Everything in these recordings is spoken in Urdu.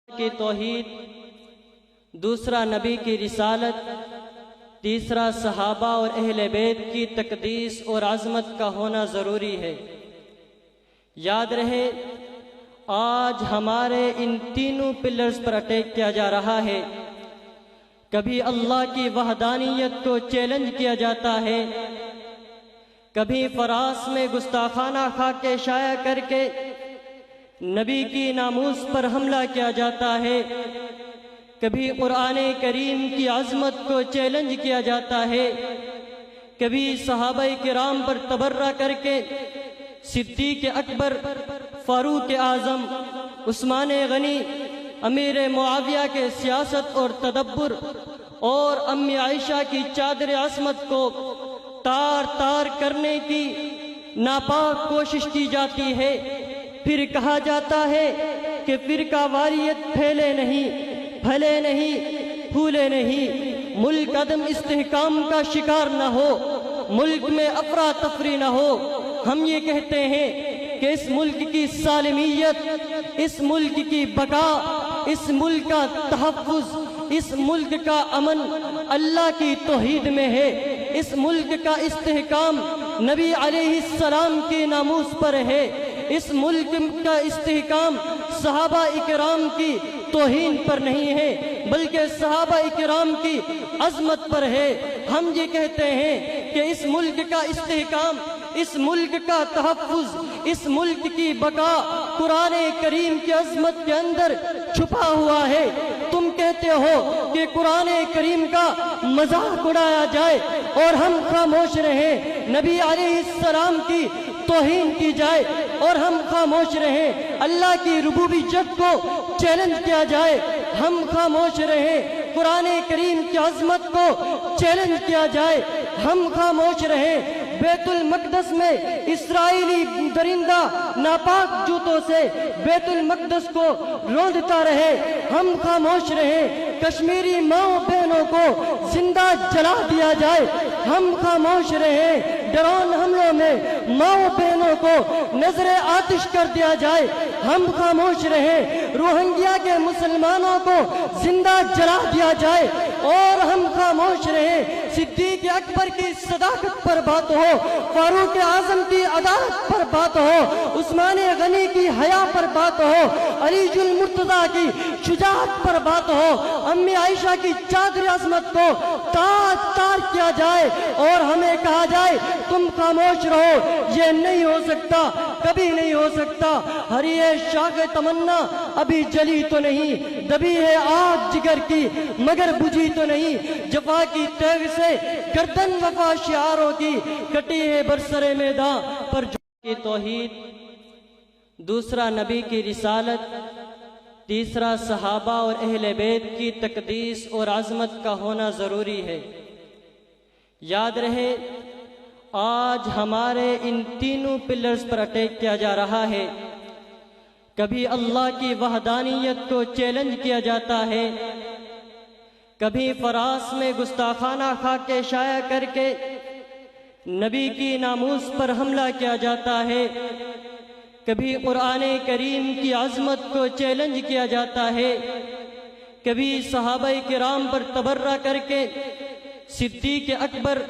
کی توحید، دوسرا نبی کی رسالت، تیسرا صحابہ اور اہل بیت کی تقدیس اور عظمت کا ہونا ضروری ہے۔ یاد رہے آج ہمارے ان تینوں پلرز پر اٹیک کیا جا رہا ہے۔ کبھی اللہ کی وحدانیت کو چیلنج کیا جاتا ہے، کبھی فراس میں گستاخانہ خاکے شائع کر کے نبی کی ناموس پر حملہ کیا جاتا ہے، کبھی قرآن کریم کی عظمت کو چیلنج کیا جاتا ہے، کبھی صحابہ کرام پر تبرہ کر کے صدیق اکبر، فاروق اعظم، عثمان غنی، امیر معاویہ کے سیاست اور تدبر اور امی عائشہ کی چادر عصمت کو تار تار کرنے کی ناپاک کوشش کی جاتی ہے۔ پھر کہا جاتا ہے کہ فرقہ واریت پھیلے نہیں، پھلے نہیں، پھولے نہیں، ملک عدم استحکام کا شکار نہ ہو، ملک میں افراتفری نہ ہو۔ ہم یہ کہتے ہیں کہ اس ملک کی سالمیت، اس ملک کی بقا، اس ملک کا تحفظ، اس ملک کا امن اللہ کی توحید میں ہے۔ اس ملک کا استحکام نبی علیہ السلام کی ناموس پر ہے۔ اس ملک کا استحکام صحابہ اکرام کی توہین پر نہیں ہے، بلکہ صحابہ اکرام کی عظمت پر ہے۔ ہم یہ کہتے ہیں کہ اس ملک کا استحکام، اس ملک کا تحفظ، اس ملک کی بقا قرآن کریم کی عظمت کے اندر چھپا ہوا ہے۔ تم کہتے ہو کہ قرآن کریم کا مذاق اڑایا جائے اور ہم خاموش رہیں، نبی علیہ السلام کی توہین کی جائے اور ہم خاموش رہیں، اللہ کی ربوبیت کو چیلنج کیا جائے ہم خاموش رہیں، قرآن کریم کی عظمت کو چیلنج کیا جائے ہم خاموش رہیں، بیت المقدس میں اسرائیلی درندہ ناپاک جوتوں سے بیت المقدس کو روندتا رہے ہم خاموش رہیں، کشمیری ماؤں بہنوں کو زندہ جلا دیا جائے ہم خاموش رہیں، ڈرون حملوں میں ماؤں بہنوں کو نظر آتش کر دیا جائے ہم خاموش رہیں، روہنگیا کے مسلمانوں کو زندہ جلا دیا جائے اور ہم خاموش رہیں، صدیق اکبر کی صداقت پر بات ہو، فاروق اعظم کی عدالت پر بات ہو، عثمان غنی کی حیا پر بات ہو، علی المرتضیٰ کی شجاعت پر بات ہو، امی عائشہ کی چادر عظمت کو تاج تار کیا جائے اور ہمیں کہا جائے تم خاموش رہو۔ یہ نہیں ہو سکتا، کبھی نہیں ہو سکتا۔ ہر یہ شاخ تمنا ابھی جلی تو نہیں، دبی ہے آگ جگر کی مگر بجھی تو نہیں، جفا کی تیغ سے گردن وفا شعاروں کی کٹی ہے برسر میدان پر کی توحید، دوسرا نبی کی رسالت، تیسرا صحابہ اور اہل بیت کی تقدیس اور عظمت کا ہونا ضروری ہے۔ یاد رہے آج ہمارے ان تینوں پلرز پر اٹیک کیا جا رہا ہے۔ کبھی اللہ کی وحدانیت کو چیلنج کیا جاتا ہے، کبھی فراس میں گستاخانہ خاکے شائع کر کے نبی کی ناموس پر حملہ کیا جاتا ہے، کبھی قرآن کریم کی عظمت کو چیلنج کیا جاتا ہے، کبھی صحابہ کرام پر تبرہ کر کے صدیق اکبر،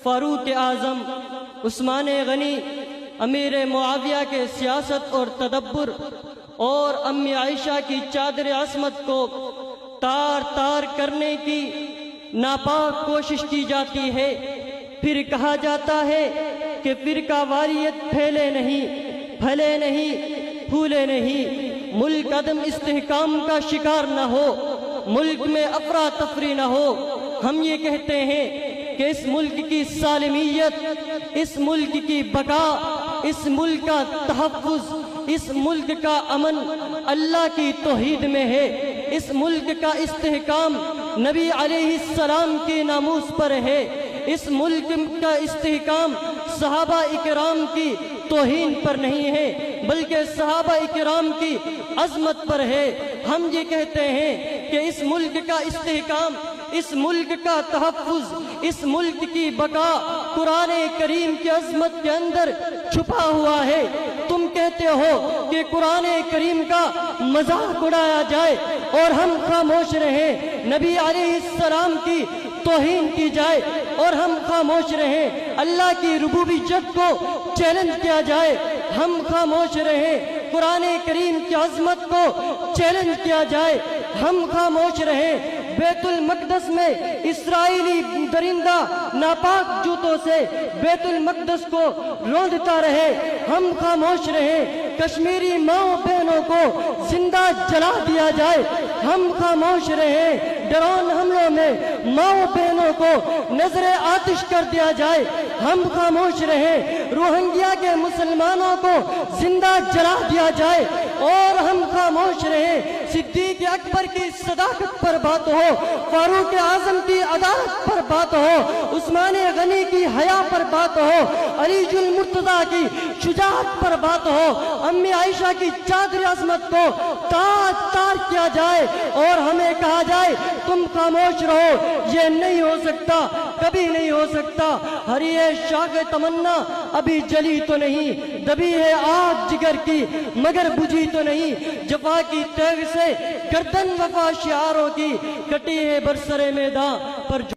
فاروق اعظم، عثمان غنی، امیر معاویہ کے سیاست اور تدبر اور امی عائشہ کی چادر عصمت کو تار تار کرنے کی ناپاک کوشش کی جاتی ہے۔ پھر کہا جاتا ہے کہ فرقہ واریت پھیلے نہیں، پھلے نہیں، پھولے نہیں، ملک عدم استحکام کا شکار نہ ہو، ملک میں افراتفری نہ ہو۔ ہم یہ کہتے ہیں کہ اس ملک کی سالمیت، اس ملک کی بقا، اس ملک کا تحفظ، اس ملک کا امن اللہ کی توحید میں ہے۔ اس ملک کا استحکام نبی علیہ السلام کی ناموس پر ہے۔ اس ملک کا استحکام صحابہ اکرام کی توہین پر نہیں ہے، بلکہ صحابہ اکرام کی عظمت پر ہے۔ ہم یہ کہتے ہیں کہ اس ملک کا استحکام، اس ملک کا تحفظ، اس ملک کی بقا قرآن کریم کی عظمت کے اندر چھپا ہوا ہے۔ تم کہتے ہو کہ قرآن کریم کا مذاق اڑایا جائے اور ہم خاموش رہیں، نبی علیہ السلام کی توہین کی جائے اور ہم خاموش رہیں، اللہ کی ربوبیت کو چیلنج کیا جائے ہم خاموش رہیں، قرآن کریم کی عظمت کو چیلنج کیا جائے ہم خاموش رہیں، بیت المقدس میں اسرائیلی درندہ ناپاک جوتوں سے بیت المقدس کو روندتا رہے ہم خاموش رہیں، کشمیری ماؤں بہنوں کو زندہ جلا دیا جائے ہم خاموش رہیں، ڈرون حملوں میں ماؤں بہنوں کو نظر آتش کر دیا جائے ہم خاموش رہیں، روہنگیا کے مسلمانوں کو زندہ جلا دیا جائے اور ہم خاموش رہیں، صدیق اکبر کی صداقت پر بات ہو، فاروق اعظم کی عدالت پر بات ہو، عثمان غنی کی حیا پر بات ہو، علی المرتضیٰ کی شجاعت پر بات ہو، امی عائشہ کی چادر عظمت کو تاج تار کیا جائے اور ہمیں کہا جائے تم خاموش رہو، یہ نہیں ہو سکتا، کبھی نہیں ہو سکتا۔ ہری ہے شاخ تمنا ابھی جلی تو نہیں، دبی ہے آگ جگر کی مگر بجھی تو نہیں، جفا کی تیغ سے گردن وفا شعاروں کی کٹی ہے برسر میدان پر